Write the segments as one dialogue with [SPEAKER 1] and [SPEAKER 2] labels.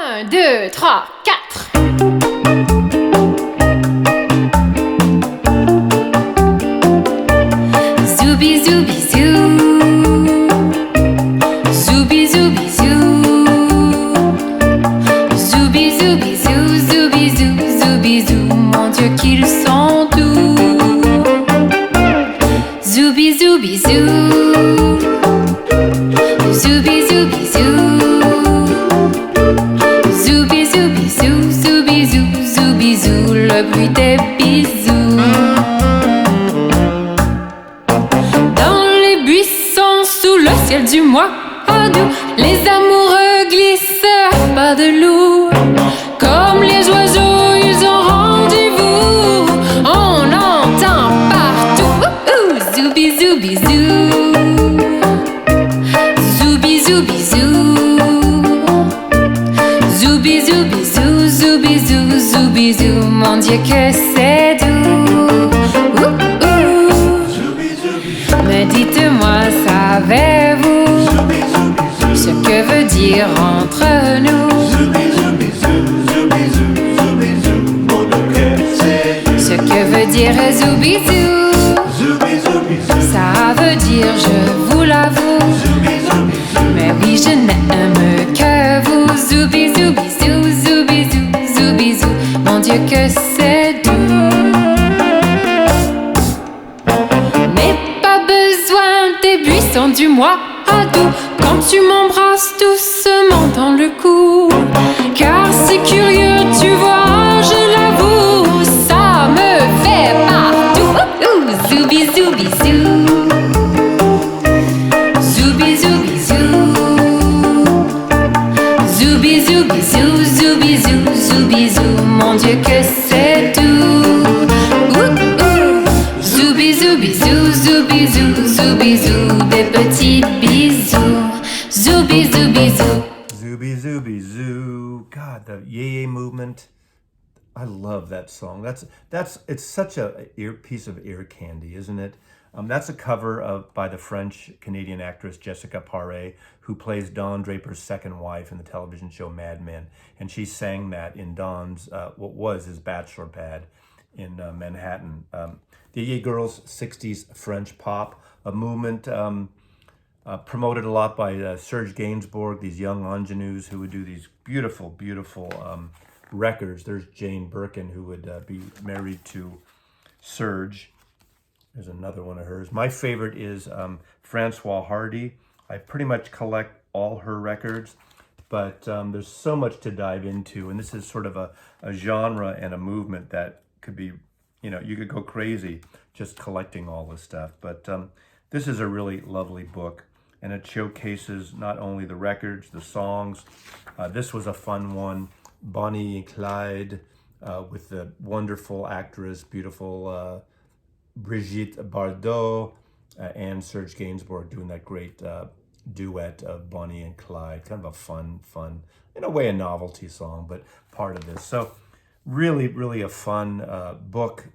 [SPEAKER 1] 1, 2, 3, 4. Zoubi zoubi zou. Zoubi zoubi zou. Zoubi zoubi zou, zoubi zou, zoubi zou. Mon Dieu qu'ils sont doux. Zoubi zoubi zou. Zoubi zoubi zou. Zoubi zoubi zou, zoubi zou, zoubi zou. Le bruit des bisous. Dans les buissons sous le ciel du mois doux, les amoureux glissent pas de loup. Comme les oiseaux, ils ont rendez-vous. On entend partout. Zoubi zoubi zou. Zoubi zoubi zou. Zoubi zoubi zou, zoubi zou, zoubi zou. Mon Dieu que c'est doux. Mais dites-moi, savez-vous ce que veut dire entre nous? Ce que veut dire zoubizou? Ça veut dire, je vous l'avoue, mais oui, je n'aime que vous. Zoubizou, zoubizou, zoubizou. Mon Dieu que c'est doux. N'ai pas besoin des buissons du mois doux quand tu m'embrasses doucement dans le cou. Car c'est curieux, tu vois, je l'avoue, ça me fait partout. Zoubi zoubi zou. Zoubi zoubi zou. Zoubi zoubi zou, zoubi zou, zoubi zou. Mon Dieu que c'est doux. Zoubi zoubi zou, zoubi zou, zoubi zou. Des petits bisous. Zoubi zoubi zou.
[SPEAKER 2] Zooby Zooby Zoo. God, the yay movement. I love that song. It's such a piece of ear candy, isn't it? That's a cover by the French Canadian actress Jessica Paré, who plays Don Draper's second wife in the television show Mad Men, and she sang that in Don's what was his bachelor pad in Manhattan. The Yay Girls, 60s French pop, a movement. Promoted a lot by Serge Gainsbourg, these young ingenues who would do these beautiful, beautiful records. There's Jane Birkin, who would be married to Serge. There's another one of hers. My favorite is Francois Hardy. I pretty much collect all her records, but there's so much to dive into, and this is sort of a genre and a movement that could be, you could go crazy just collecting all this stuff. But this is a really lovely book, and it showcases not only the records, the songs. This was a fun one, Bonnie and Clyde, with the wonderful actress, beautiful Brigitte Bardot, and Serge Gainsbourg doing that great duet of Bonnie and Clyde. Kind of a fun, in a way, a novelty song, but part of this. So really, really a fun book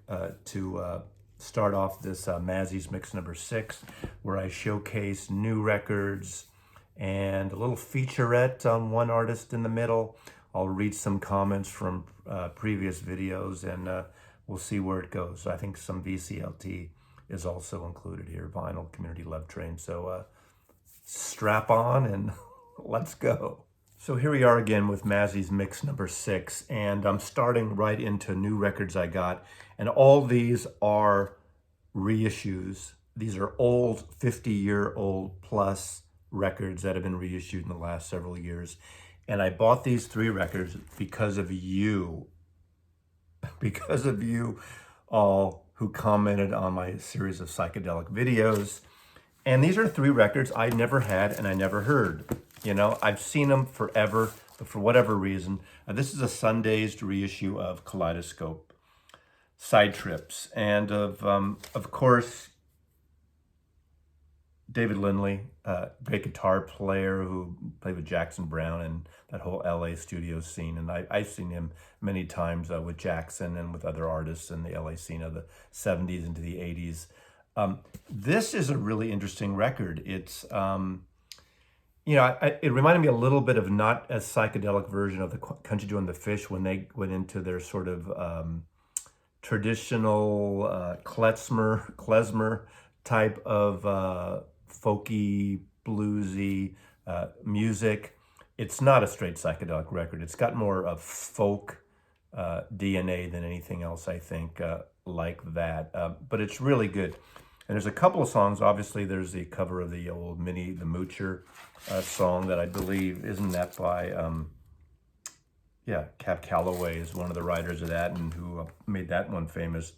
[SPEAKER 2] to start off this Mazzy's Mix number 6, where I showcase new records and a little featurette on one artist in the middle. I'll read some comments from previous videos, and we'll see where it goes. So I think some VCLT is also included here, Vinyl Community Love Train. So strap on and let's go. So here we are again with Mazzy's Mix number 6, and I'm starting right into new records I got. And all these are reissues. These are old, 50-year-old plus records that have been reissued in the last several years. And I bought these 3 records because of you. Because of you all who commented on my series of psychedelic videos. And these are 3 records I never had and I never heard. I've seen them forever, but for whatever reason, this is a Sundazed reissue of Kaleidoscope Side Trips, and of course, David Lindley, great guitar player who played with Jackson Browne and that whole LA studio scene. And I've seen him many times with Jackson and with other artists in the LA scene of the 70s into the 80s. This is a really interesting record. you know, it reminded me a little bit of not as psychedelic version of the Country Joe and the Fish when they went into their sort of traditional klezmer type of folky, bluesy music. It's not a straight psychedelic record. It's got more of folk DNA than anything else, I think, like that. But it's really good. And there's a couple of songs. Obviously, there's the cover of the old Minnie the Moocher song that I believe, isn't that by, yeah, Cab Calloway is one of the writers of that and who made that one famous.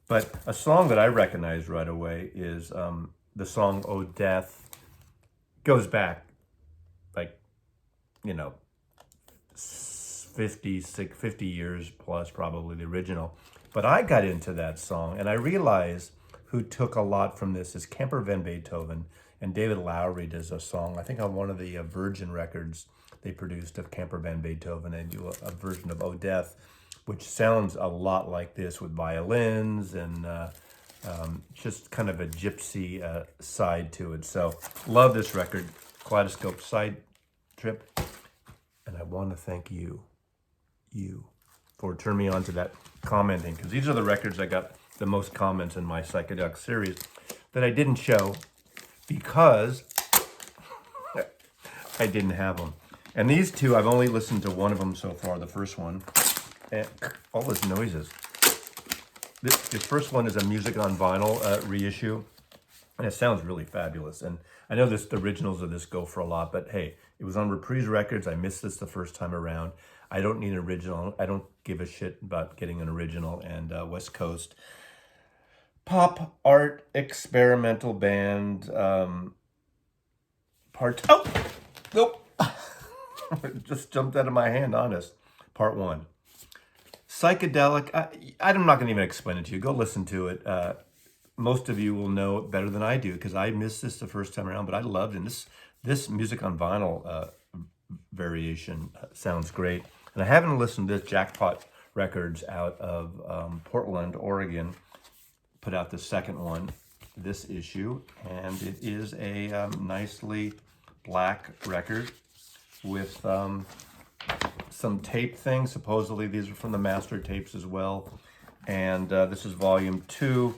[SPEAKER 2] But a song that I recognize right away is the song "Oh Death." Goes back like, you know, 50 years plus, probably the original. But I got into that song and I realized who took a lot from this is Kemper Van Beethoven, and David Lowery does a song, I think on one of the Virgin records they produced of Kemper Van Beethoven, and do a version of "Oh Death," which sounds a lot like this with violins and just kind of a gypsy side to it. So love this record, Kaleidoscope Side Trip. And I want to thank you for turning me on to that commenting, because these are the records I got the most comments in my psychedelic series that I didn't show because I didn't have them. And these two, I've only listened to one of them so far, the first one. And all those noises. The first one is a Music on Vinyl reissue, and it sounds really fabulous. And I know the originals of this go for a lot, but hey, it was on Reprise Records. I missed this the first time around. I don't need an original. I don't give a shit about getting an original. And West Coast pop art experimental band part. Oh, nope. It just jumped out of my hand. Honest. Part 1. Psychedelic. I'm not going to even explain it to you. Go listen to it. Most of you will know it better than I do because I missed this the first time around, but I loved it. This Music on Vinyl variation sounds great. And I haven't listened to this. Jackpot Records out of Portland, Oregon, put out the second one, this issue, and it is a nicely black record with some tape things. Supposedly these are from the master tapes as well. And this is volume 2,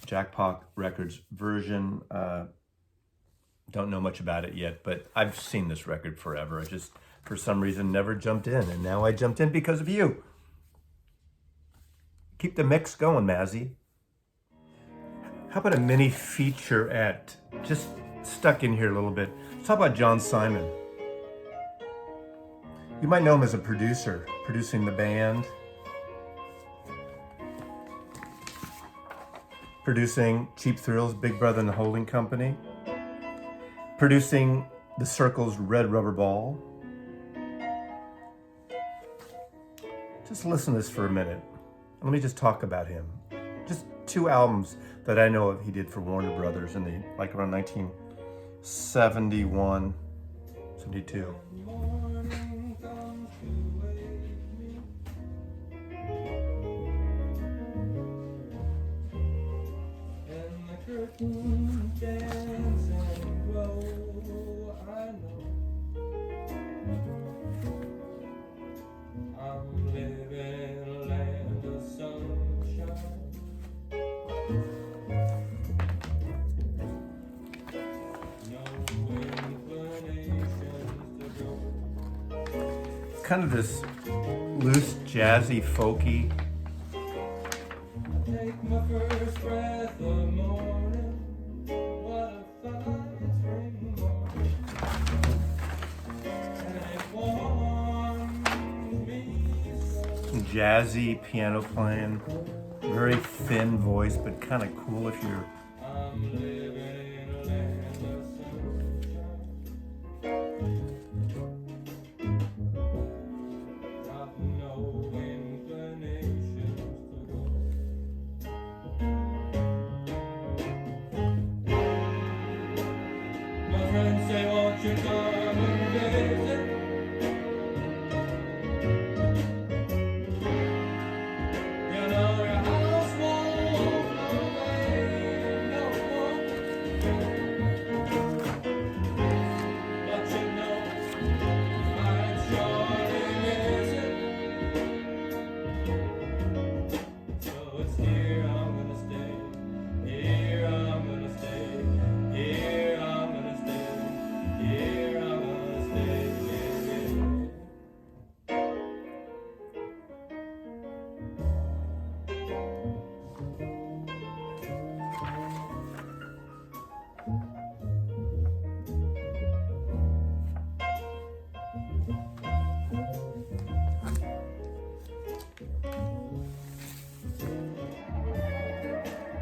[SPEAKER 2] Jackpot Records version. Don't know much about it yet, but I've seen this record forever. I just, for some reason, never jumped in, and now I jumped in because of you. Keep the mix going, Mazzy. How about a mini featurette, just stuck in here a little bit? Let's talk about John Simon. You might know him as a producer, producing the band, producing Cheap Thrills, Big Brother and the Holding Company, producing The Circle's Red Rubber Ball. Just listen to this for a minute. Let me just talk about him. Just 2 albums that I know of he did for Warner Brothers in the, like around 1971, 72. Kind of this loose, jazzy, folky. Take my first breath of morning, what a fine spring morning, and it warms me so. Jazzy piano playing, very thin voice, but kind of cool if you're. I'm living in a land of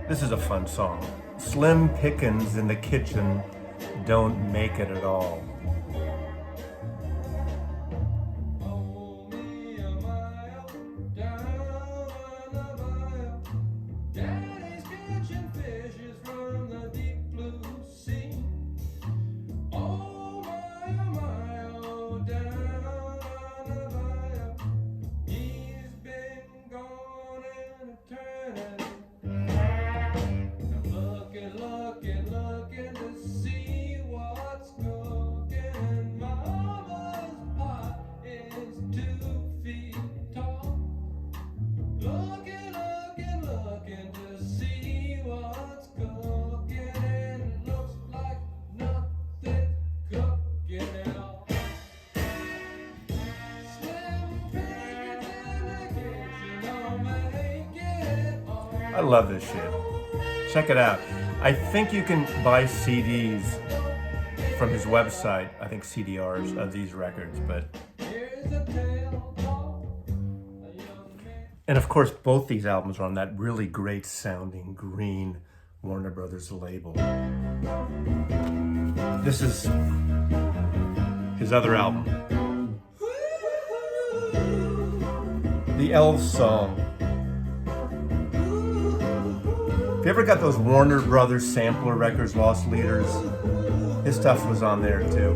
[SPEAKER 2] This is a fun song. Slim pickings in the kitchen don't make it at all. I love this shit. Check it out. I think you can buy CDs from his website. I think CDRs of these records, but. And of course, both these albums are on that really great sounding green Warner Brothers label. This is his other album. The Elves song. If you ever got those Warner Brothers sampler records, Lost Leaders, his stuff was on there too.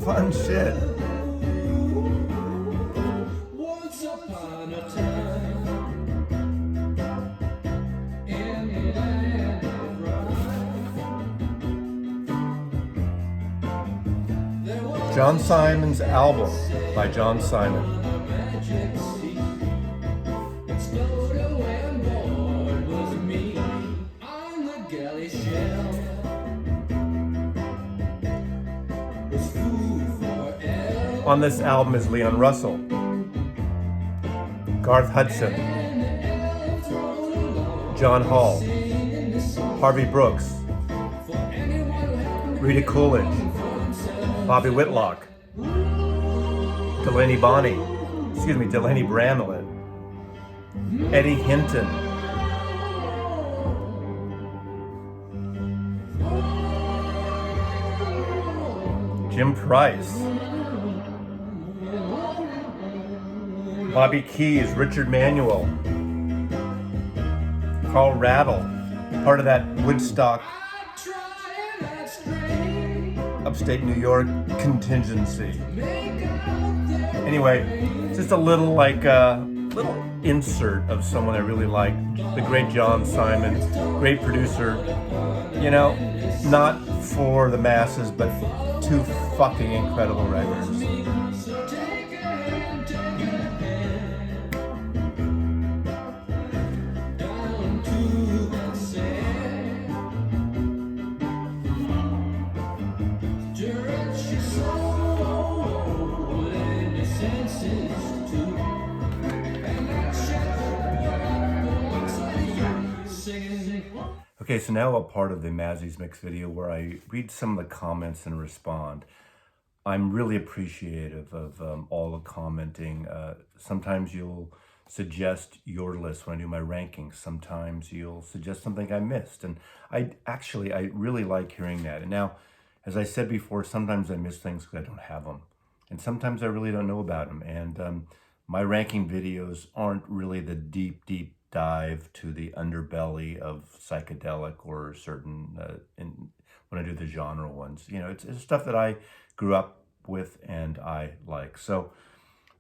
[SPEAKER 2] Fun shit. Once upon a time, in the land of rhyme. John Simon's album by John Simon. On this album is Leon Russell, Garth Hudson, John Hall, Harvey Brooks, Rita Coolidge, Bobby Whitlock, Delaney Bramlin, Eddie Hinton, Jim Price, Bobby Keys, Richard Manuel, Carl Rattle, part of that Woodstock, upstate New York contingency. Anyway, just a little little insert of someone I really like, the great John Simon, great producer. You know, not for the masses, but two fucking incredible records. Okay, so now a part of the Mazzy's Mix video where I read some of the comments and respond. I'm really appreciative of all the commenting. Sometimes you'll suggest your list when I do my rankings. Sometimes you'll suggest something I missed. And I really like hearing that. And now, as I said before, sometimes I miss things because I don't have them. And sometimes I really don't know about them. And my ranking videos aren't really the deep dive to the underbelly of psychedelic or certain, when I do the genre ones. You know, it's stuff that I grew up with and I like. So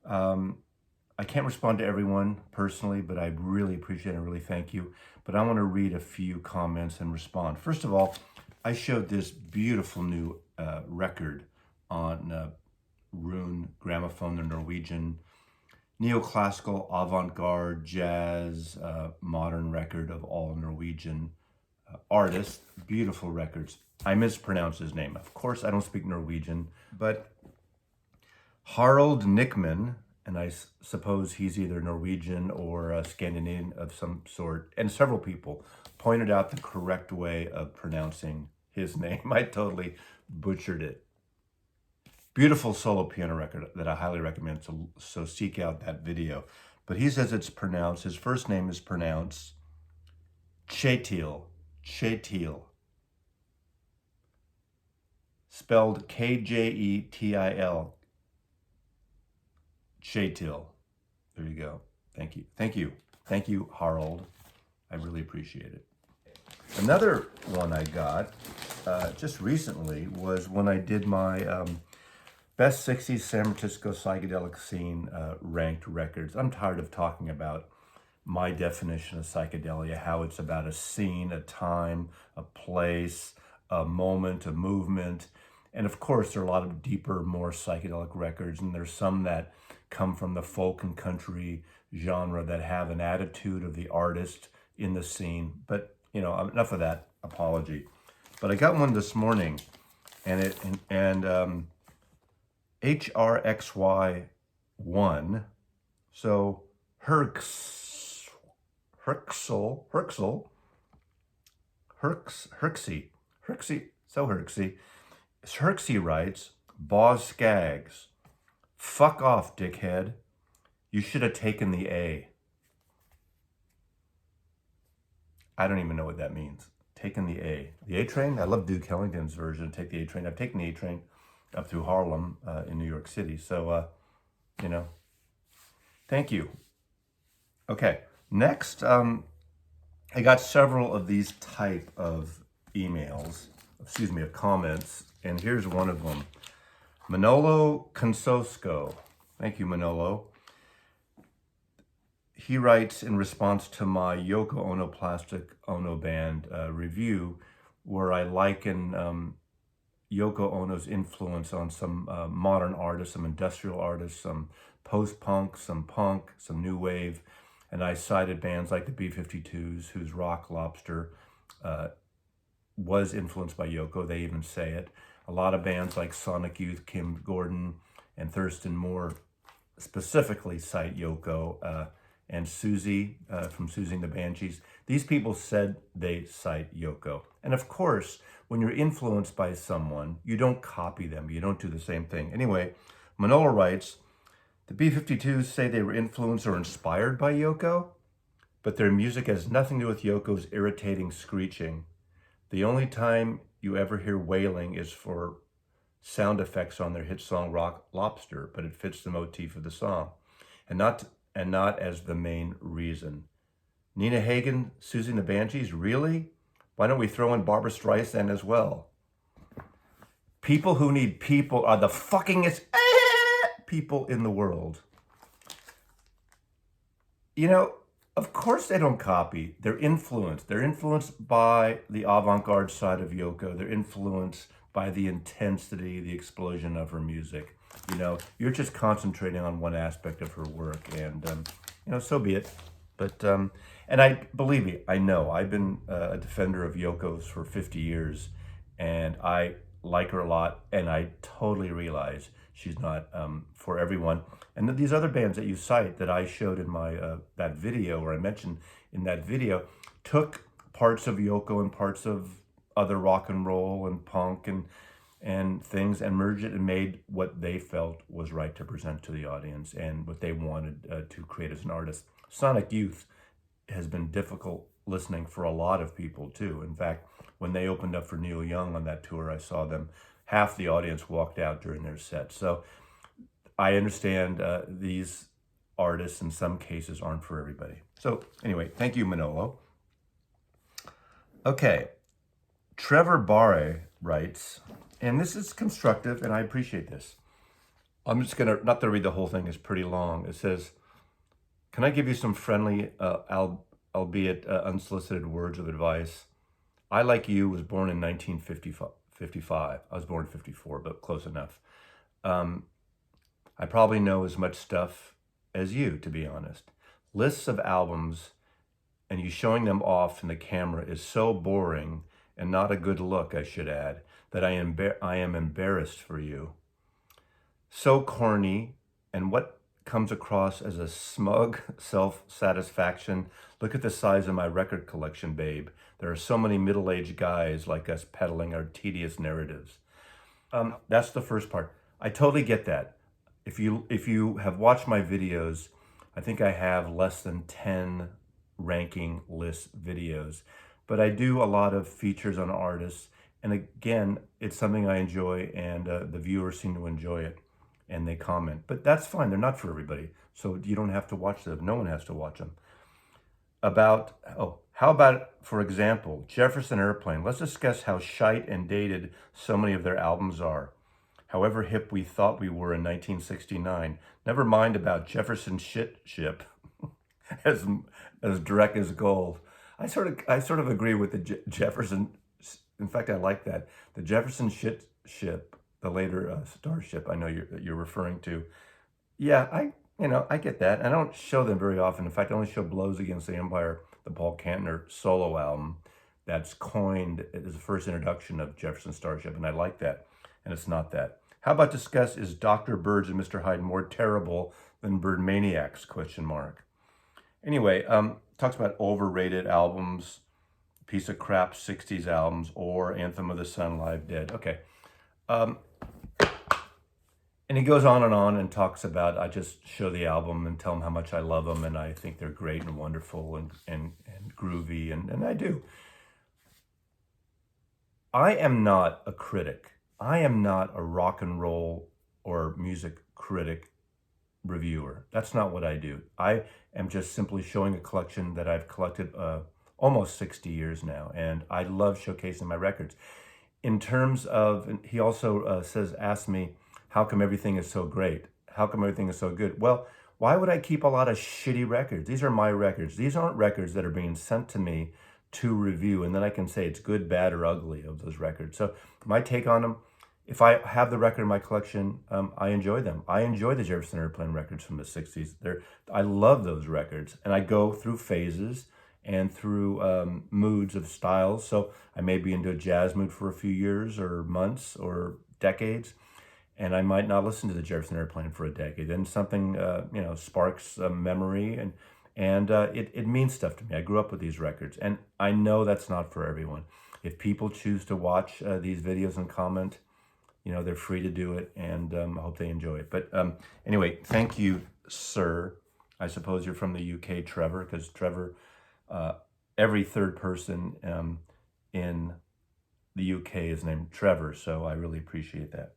[SPEAKER 2] I can't respond to everyone personally, but I really appreciate it and really thank you. But I want to read a few comments and respond. First of all, I showed this beautiful new record on Rune Gramophone, the Norwegian neoclassical, avant-garde, jazz, modern record of all Norwegian artists. Beautiful records. I mispronounced his name. Of course, I don't speak Norwegian, but Harald Nickman, and I suppose he's either Norwegian or Scandinavian of some sort, and several people pointed out the correct way of pronouncing his name. I totally butchered it. Beautiful solo piano record that I highly recommend, so seek out that video. but he says it's pronounced, his first name is pronounced Chetil, Chetil, spelled Kjetil, Chetil. There you go. Thank you. Thank you. Thank you, Harold. I really appreciate it. Another one I got just recently was when I did my Best 60s San Francisco Psychedelic Scene ranked records. I'm tired of talking about my definition of psychedelia, how it's about a scene, a time, a place, a moment, a movement. And of course, there are a lot of deeper, more psychedelic records, and there's some that come from the folk and country genre that have an attitude of the artist in the scene. But, you know, enough of that apology. But I got one this morning, and HRXY1, so Herxy writes, Boz Skaggs, fuck off, dickhead. You should have taken the A. I don't even know what that means. Taken the A. The A train? I love Duke Ellington's version, Take the A train. I've taken the A train up through Harlem in New York City. So, you know, thank you. Okay, next, I got several of these type of emails, of comments, and here's one of them. Manolo Consosco. Thank you, Manolo. He writes in response to my Yoko Ono Plastic Ono Band review, where I liken Yoko Ono's influence on some modern artists, some industrial artists, some post-punk, some punk, some new wave, and I cited bands like the B-52s, whose Rock Lobster was influenced by Yoko. They even say it. A lot of bands like Sonic Youth, Kim Gordon, and Thurston Moore specifically cite Yoko, and Susie from Susie and the Banshees. These people said they cite Yoko. And of course, when you're influenced by someone, you don't copy them. You don't do the same thing. Anyway, Manolo writes, the B-52s say they were influenced or inspired by Yoko, but their music has nothing to do with Yoko's irritating screeching. The only time you ever hear wailing is for sound effects on their hit song Rock Lobster, but it fits the motif of the song, and not as the main reason. Nina Hagen, Susie and the Banshees, really? Why don't we throw in Barbra Streisand as well? People who need people are the fuckingest people in the world. You know, of course they don't copy. They're influenced. They're influenced by the avant-garde side of Yoko. They're influenced by the intensity, the explosion of her music. You know, you're just concentrating on one aspect of her work, and, you know, so be it. But, and I, believe me, I know, I've been a defender of Yoko's for 50 years, and I like her a lot, and I totally realize she's not for everyone. And these other bands that you cite that I showed in my that video, or I mentioned in that video, took parts of Yoko and parts of other rock and roll and punk and things, and merged it and made what they felt was right to present to the audience and what they wanted to create as an artist. Sonic Youth has been difficult listening for a lot of people too. In fact, when they opened up for Neil Young on that tour, I saw them, half the audience walked out during their set. So I understand these artists in some cases aren't for everybody. So anyway, thank you, Manolo. Okay, Trevor Barre writes, and this is constructive and I appreciate this. I'm just gonna, not to read the whole thing, it's pretty long. It says, can I give you some friendly, albeit unsolicited words of advice? I, like you, was born in 1955. I was born in 54, but close enough. I probably know as much stuff as you, to be honest. Lists of albums and you showing them off in the camera is so boring and not a good look, I should add, that I am embarrassed for you. So corny, and what comes across as a smug self-satisfaction. Look at the size of my record collection, babe. There are so many middle-aged guys like us peddling our tedious narratives. That's the first part. I totally get that. If you have watched my videos, I think I have less than 10 ranking list videos, but I do a lot of features on artists. And again, it's something I enjoy, and the viewers seem to enjoy it and they comment. But that's fine, they're not for everybody. So you don't have to watch them. No one has to watch them. How about, for example, Jefferson Airplane? Let's discuss how shite and dated so many of their albums are. However hip we thought we were in 1969. Never mind about Jefferson Shit Ship, as direct as gold. I sort of agree with the Jefferson. In fact, I like that. The Jefferson Shit Ship, the later Starship. I know you're referring to. Yeah, I get that. I don't show them very often. In fact, I only show Blows Against the Empire, the Paul Kantner solo album that's coined as the first introduction of Jefferson Starship, and I like that, and it's not that. How about discuss, is Dr. Birds and Mr. Hyde more terrible than Bird Maniacs, ? Anyway, talks about overrated albums, piece of crap 60s albums, or Anthem of the Sun, Live Dead. Okay. And he goes on and talks about, I just show the album and tell them how much I love them and I think they're great and wonderful and groovy, and I do. I am not a critic. I am not a rock and roll or music critic reviewer. That's not what I do. I am just simply showing a collection that I've collected almost 60 years now, and I love showcasing my records. In terms of, and he also asked me, how come everything is so great? How come everything is so good? Well, why would I keep a lot of shitty records? These are my records. These aren't records that are being sent to me to review, and then I can say it's good, bad, or ugly of those records. So my take on them, if I have the record in my collection, I enjoy them. I enjoy the Jefferson Airplane records from the 60s. I love those records, and I go through phases and through moods of styles. So I may be into a jazz mood for a few years or months or decades, and I might not listen to the Jefferson Airplane for a decade. Then something sparks a memory, and it means stuff to me. I grew up with these records, and I know that's not for everyone. If people choose to watch these videos and comment, they're free to do it, and I hope they enjoy it. But anyway, thank you, sir. I suppose you're from the UK, Trevor, because Trevor, every third person in the UK is named Trevor, so I really appreciate that.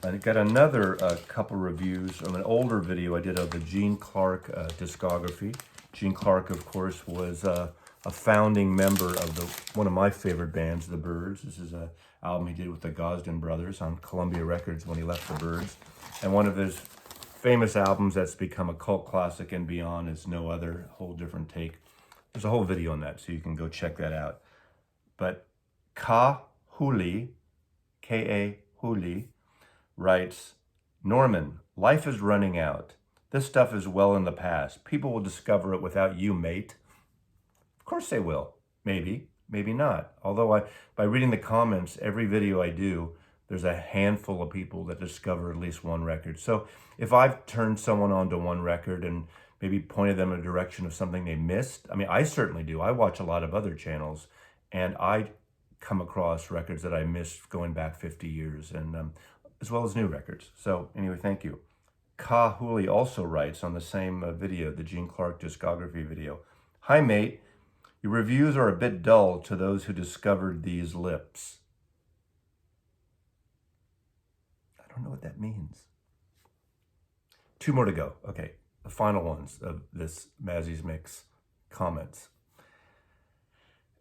[SPEAKER 2] I got another couple reviews of an older video I did of the Gene Clark discography. Gene Clark, of course, was a founding member of one of my favorite bands, the Byrds. This is an album he did with the Gosden brothers on Columbia Records when he left the Byrds. And one of his famous albums that's become a cult classic and beyond is No Other, whole different take. There's a whole video on that, so you can go check that out. But Huli, K-A Huli, writes, Norman, life is running out. This stuff is well in the past. People will discover it without you, mate. Of course they will. Maybe, maybe not. Although by reading the comments, every video I do, there's a handful of people that discover at least one record. So if I've turned someone onto one record and maybe pointed them in a direction of something they missed, I certainly do. I watch a lot of other channels, and I come across records that I missed going back 50 years, and as well as new records. So anyway, thank you. Kahuli also writes on the same video, the Gene Clark discography video, hi mate, your reviews are a bit dull to those who discovered these lips. I don't know what that means. 2 more to go. Okay, the final ones of this Mazzy's Mix comments.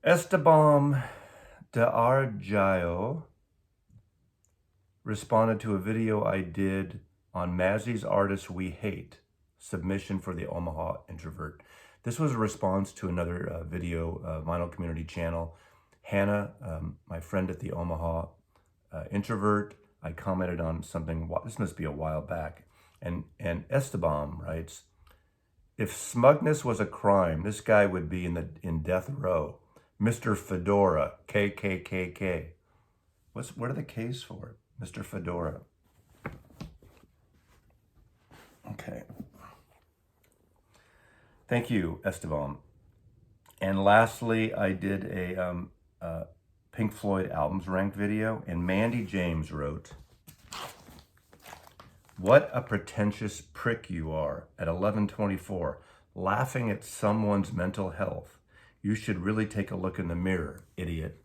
[SPEAKER 2] Esteban de Argio responded to a video I did on Mazzy's Artists We Hate, submission for the Omaha Introvert. This was a response to another video, Vinyl Community Channel. Hannah, my friend at the Omaha Introvert, I commented on something, this must be a while back, and Esteban writes, if smugness was a crime, this guy would be in death row. Mr. Fedora, KKKK. What are the K's for? Mr. Fedora. Okay. Thank you, Esteban. And lastly, I did a Pink Floyd albums ranked video, and Mandy James wrote, What a pretentious prick you are at 11:24, laughing at someone's mental health. You should really take a look in the mirror, idiot.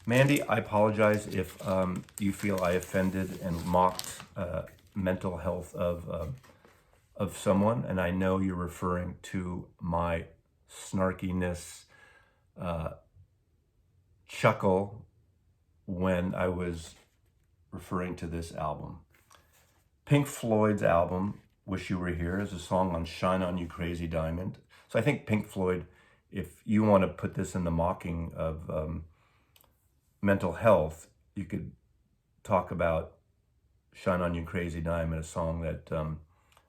[SPEAKER 2] Mandy, I apologize if you feel I offended and mocked mental health of someone, and I know you're referring to my snarkiness chuckle when I was referring to this album. Pink Floyd's album, Wish You Were Here, is a song on Shine On You Crazy Diamond. So I think Pink Floyd, if you want to put this in the mocking of mental health, you could talk about Shine On You Crazy Diamond, a song that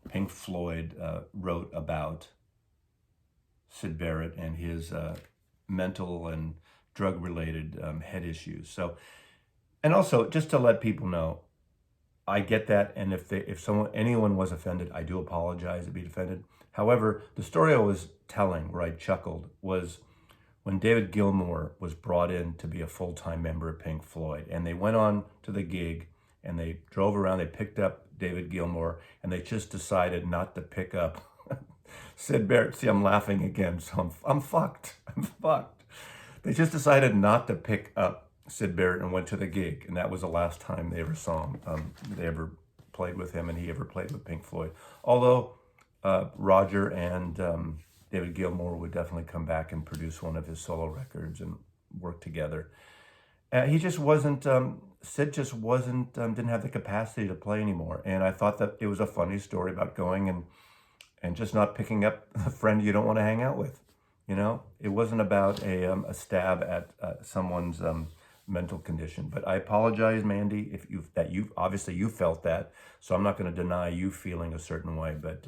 [SPEAKER 2] Pink Floyd wrote about Syd Barrett and his mental and drug-related head issues. So, and also just to let people know, I get that, and if anyone was offended, I do apologize to be offended. However, the story I was telling, where I chuckled, was when David Gilmour was brought in to be a full-time member of Pink Floyd, and they went on to the gig, and they drove around, they picked up David Gilmour, and they just decided not to pick up Syd Barrett. See, I'm laughing again, so I'm fucked. I'm fucked. They just decided not to pick up Syd Barrett and went to the gig, and that was the last time they ever played with him, and he ever played with Pink Floyd. Although Roger and David Gilmour would definitely come back and produce one of his solo records and work together. He just wasn't. Syd just wasn't. Didn't have the capacity to play anymore, and I thought that it was a funny story about going and just not picking up a friend you don't want to hang out with. You know, it wasn't about a stab at someone's mental condition. But I apologize, Mandy, if you obviously felt that, so I'm not going to deny you feeling a certain way, but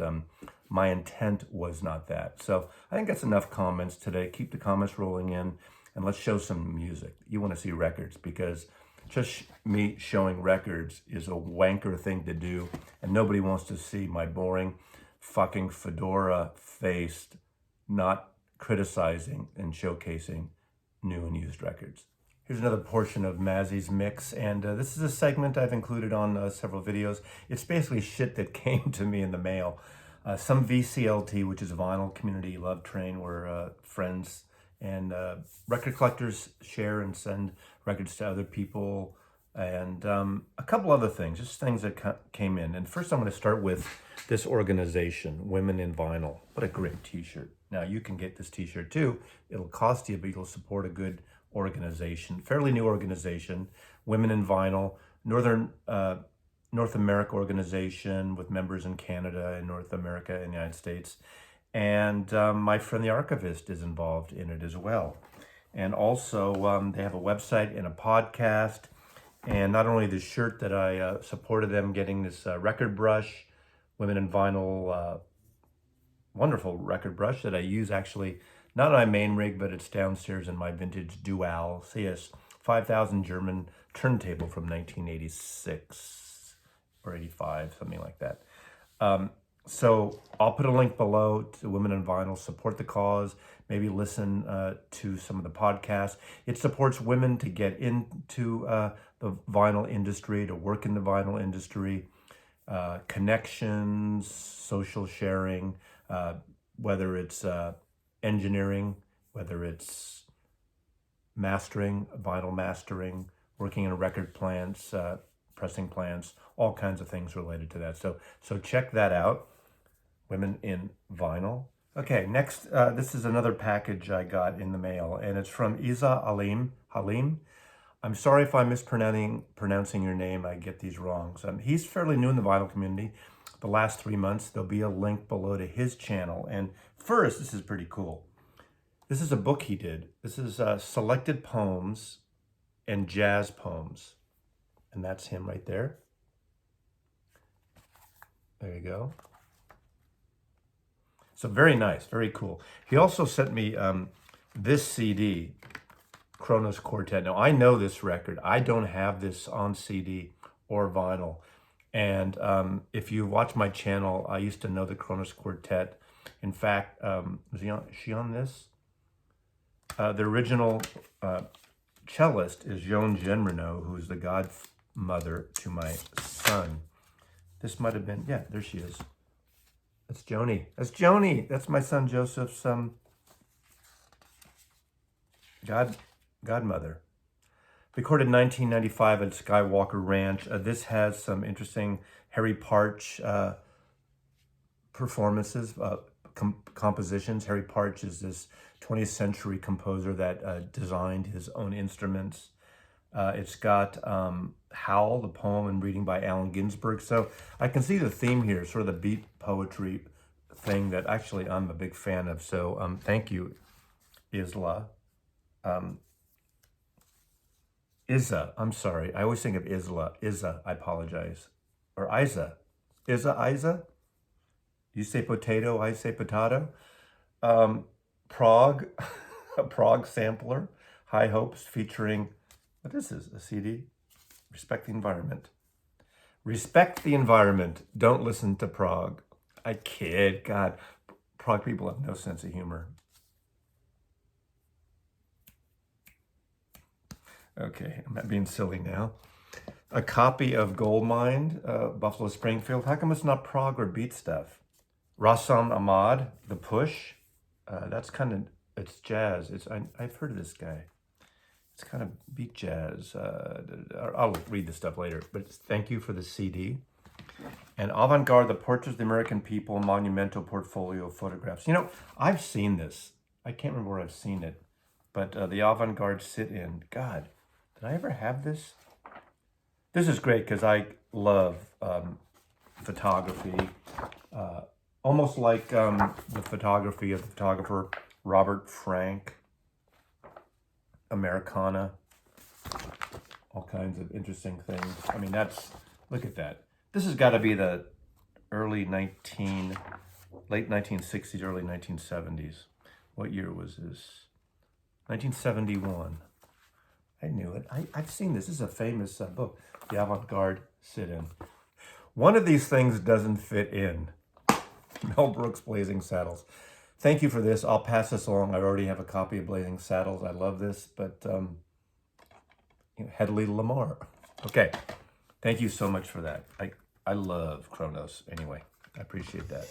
[SPEAKER 2] my intent was not that. So I think that's enough comments today. Keep the comments rolling in, and let's show some music. You want to see records, because just me showing records is a wanker thing to do, and nobody wants to see my boring fucking fedora-faced, not criticizing and showcasing new and used records. Here's another portion of Mazzy's mix, and this is a segment I've included on several videos. It's basically shit that came to me in the mail. Some VCLT, which is Vinyl Community Love Train, where friends and record collectors share and send records to other people, and a couple other things, just things that came in. And first I'm going to start with this organization, Women in Vinyl. What a great t-shirt. Now you can get this t-shirt too. It'll cost you, but you'll support a good organization, fairly new organization, Women in Vinyl, North America organization with members in Canada and North America and the United States. And my friend the archivist is involved in it as well. And also they have a website and a podcast. And not only the shirt that I supported them getting this record brush, Women in Vinyl, wonderful record brush that I use actually not on my main rig, but it's downstairs in my vintage Dual CS 5000 German turntable from 1986 or 85, something like that. So I'll put a link below to Women in Vinyl. Support the cause. Maybe listen to some of the podcasts. It supports women to get into the vinyl industry, to work in the vinyl industry, connections, social sharing, whether it's engineering, whether it's mastering, vinyl mastering, working in record plants, pressing plants, all kinds of things related to that. So check that out, Women in Vinyl. Okay, next, this is another package I got in the mail, and it's from Isa Halim. I'm sorry if I'm mispronouncing your name. I get these wrong. So he's fairly new in the vinyl community. The last 3 months, there'll be a link below to his channel. And first, this is pretty cool. This is a book he did. This is Selected Poems and Jazz Poems. And that's him right there. There you go. So very nice, very cool. He also sent me this CD, Kronos Quartet. Now, I know this record. I don't have this on CD or vinyl. And if you watch my channel, I used to know the Kronos Quartet. In fact, is she on this? The original cellist is Joan Genrenaud, who's the godmother to my son. This might have been, yeah, there she is. That's Joni. That's Joni. That's my son Joseph's godmother. Recorded in 1995 at Skywalker Ranch. This has some interesting Harry Partch performances, compositions. Harry Partch is this 20th century composer that designed his own instruments. It's got Howl, the poem and reading by Allen Ginsberg. So I can see the theme here, sort of the beat poetry thing that actually I'm a big fan of. So thank you, Isla. Izza, I'm sorry. I always think of Isla. Izza, I apologize. Or Isa. Isa? You say potato, I say potato. Prague, a Prague sampler. High Hopes featuring, what is this, a CD? Respect the Environment. Respect the Environment. Don't listen to Prague. I kid. God, Prague people have no sense of humor. Okay, I'm not being silly now. A copy of Goldmine, Buffalo Springfield. How come it's not Prague or Beat Stuff? Rassam Ahmad, The Push. That's kind of, it's jazz. I've heard of this guy. It's kind of beat jazz. I'll read this stuff later, but thank you for the CD. And Avant-Garde, The Portraits of the American People, Monumental Portfolio of Photographs. You know, I've seen this. I can't remember where I've seen it, but the Avant-Garde Sit-In. God, did I ever have this? This is great because I love photography. Almost like the photography of the photographer Robert Frank. Americana. All kinds of interesting things. I mean, look at that. This has got to be the late 1960s, early 1970s. What year was this? 1971. I knew it. I've seen this. This is a famous book, The Avant-Garde Sit-In. One of these things doesn't fit in. Mel Brooks, Blazing Saddles. Thank you for this. I'll pass this along. I already have a copy of Blazing Saddles. I love this, but Hedley Lamar. Okay. Thank you so much for that. I love Kronos anyway. I appreciate that.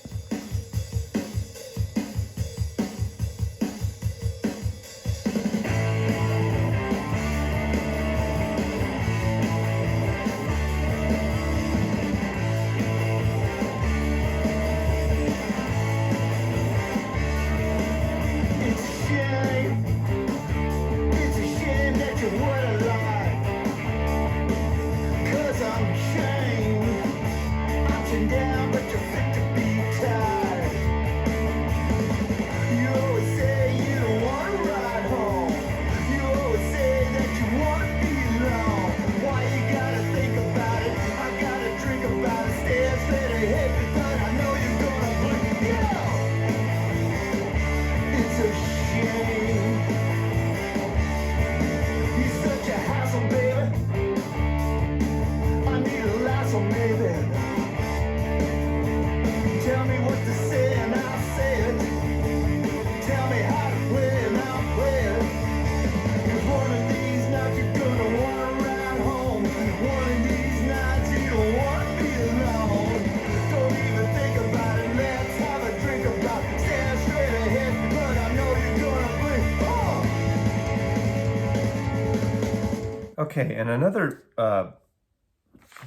[SPEAKER 2] Okay, and another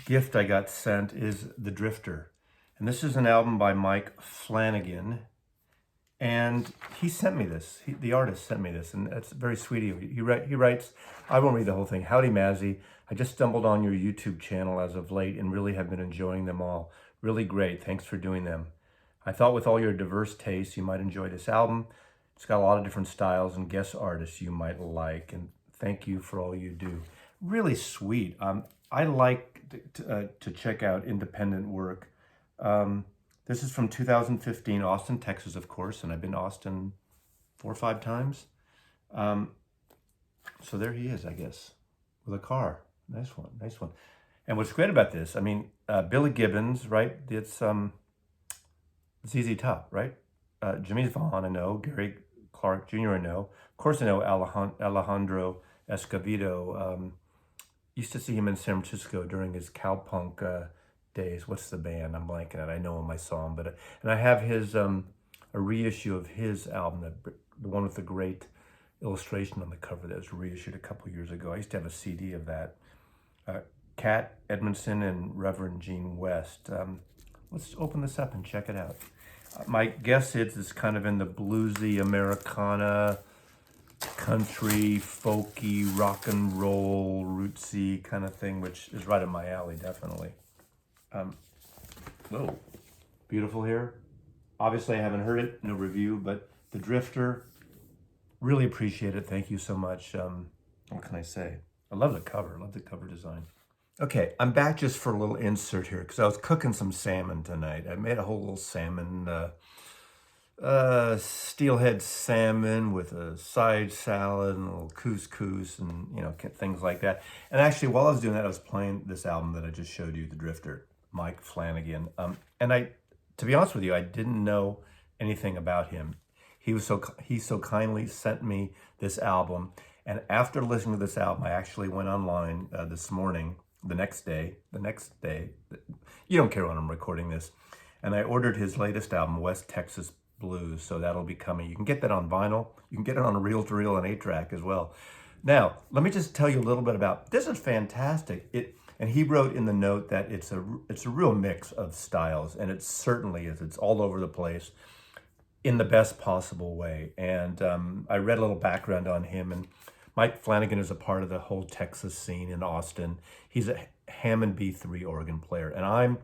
[SPEAKER 2] gift I got sent is The Drifter. And this is an album by Mike Flanagan. And he sent me this. The artist sent me this, and it's very sweet of him. He writes, I won't read the whole thing. Howdy, Mazzy. I just stumbled on your YouTube channel as of late and really have been enjoying them all. Really great. Thanks for doing them. I thought with all your diverse tastes, you might enjoy this album. It's got a lot of different styles and guest artists you might like. And thank you for all you do. Really sweet. I like to check out independent work. This is from 2015, Austin, Texas, of course, and I've been to Austin 4 or 5 times. So there he is, I guess, with a car. Nice one, nice one. And what's great about this, I mean, Billy Gibbons, right? It's ZZ Top, right? Jimmy Vaughn, I know. Gary Clark Jr., I know. Of course, I know Alejandro Escovedo. Used to see him in San Francisco during his cowpunk days. What's the band? I'm blanking out. I know him, I saw him, but and I have his a reissue of his album, the one with the great illustration on the cover that was reissued a couple years ago. I used to have a CD of that. Cat Edmondson and Reverend Gene West. Let's open this up and check it out. My guess is it's kind of in the bluesy Americana, country, folky, rock and roll, rootsy kind of thing, which is right up my alley, definitely. Oh, beautiful here. Obviously, I haven't heard it, no review, but The Drifter, really appreciate it. Thank you so much. What can I say? I love the cover. I love the cover design. Okay, I'm back just for a little insert here because I was cooking some salmon tonight. I made a whole little salmon, steelhead salmon with a side salad and a little couscous and, you know, things like that. And actually, while I was doing that, I was playing this album that I just showed you, The Drifter, Mike Flanagan. And to be honest with you, I didn't know anything about him. He so kindly sent me this album. And after listening to this album, I actually went online this morning, the next day, you don't care when I'm recording this, and I ordered his latest album, West Texas Blues, so that'll be coming. You can get that on vinyl, you can get it on a reel-to-reel and 8-track as well. Now, let me just tell you a little bit about, this is fantastic. And he wrote in the note that it's a real mix of styles, and it certainly is. It's all over the place in the best possible way. And I read a little background on him, and Mike Flanagan is a part of the whole Texas scene in Austin. He's a Hammond B3 organ player, and I'm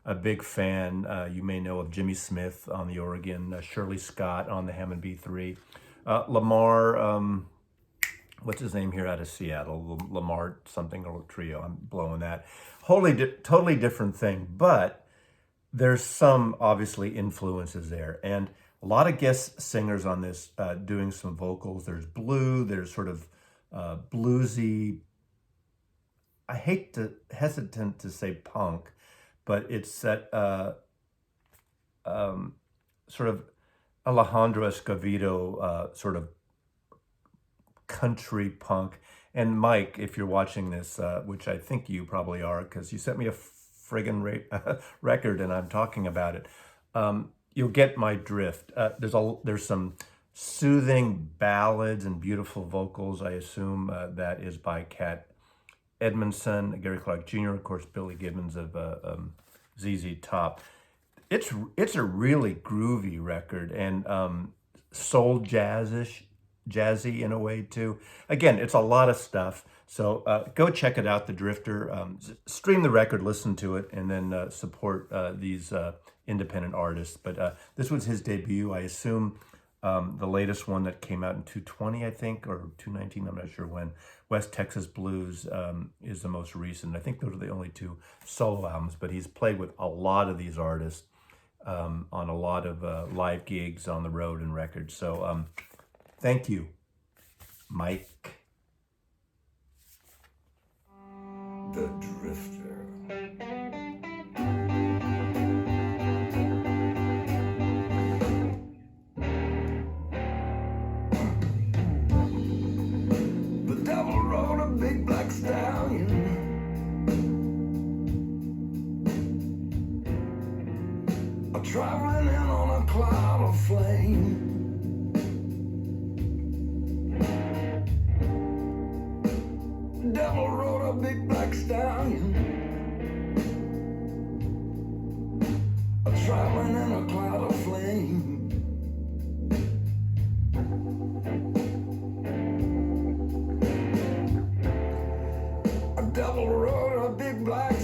[SPEAKER 2] a big fan. You may know of Jimmy Smith on the organ, Shirley Scott on the Hammond B3, Lamar, what's his name here out of Seattle, Lamar something or trio, I'm blowing that. Totally different thing, but there's some obviously influences there, and a lot of guest singers on this doing some vocals. There's blue, there's sort of bluesy, I hesitant to say punk, but it's that sort of Alejandro Escovedo sort of country punk. And Mike, if you're watching this, which I think you probably are, because you sent me a friggin' record and I'm talking about it, you'll get my drift. There's some soothing ballads and beautiful vocals. I assume that is by Cat Edmondson, Gary Clark Jr., of course, Billy Gibbons of ZZ Top. It's a really groovy record and soul jazzy in a way too. Again, it's a lot of stuff. So go check it out, The Drifter. Stream the record, listen to it, and then support these independent artists. But this was his debut. I assume the latest one that came out in 2020, I think, or 2019, I'm not sure when. West Texas Blues is the most recent. I think those are the only two solo albums, but he's played with a lot of these artists on a lot of live gigs on the road and records. So thank you, Mike.
[SPEAKER 3] The Drifter. The devil rode a big black stallion, traveling in on a cloud of flame. The devil rode a big black stallion, traveling in a cloud of flame. A devil rode a big black